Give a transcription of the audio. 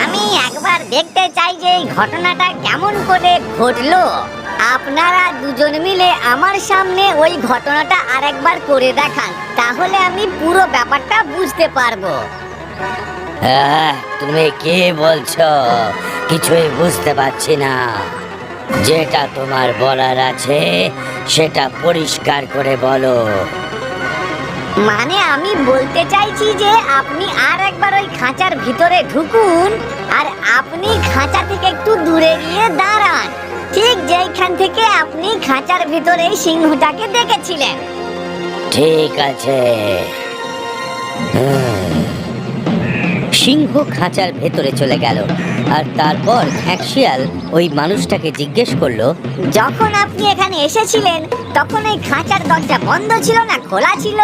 আমি একবার দেখতে চাই যে এই ঘটনাটা কেমন করে ঘটলো। আপনারা দুজন মিলে আমার সামনে ওই ঘটনাটা আরেকবার করে দেখান, তাহলে আমি পুরো ব্যাপারটা বুঝতে পারবো। তুমি কি বলছো? কিছুই বুঝতে পারছি না। যেটা তোমার বলার আছে সেটা পরিষ্কার করে বলো। মানে আমি বলতে চাইছি যে আপনি আর একবার ওই খাঁচার ভিতরে ঢুকুন, আর আপনি খাঁচা থেকে একটু দূরে গিয়ে দাঁড়ান, ঠিক যেখান থেকে আপনি খাঁচার ভিতরে সিংহটাকে দেখেছিলেন। ঠিক আছে। সিংহ খাঁচার ভেতরে চলে গেল, আর তারপর শিয়াল ওই মানুষটাকে জিজ্ঞেস করলো, যখন আপনি এখানে এসেছিলেন তখন এই খাঁচার দরজা বন্ধ ছিল না খোলা ছিল?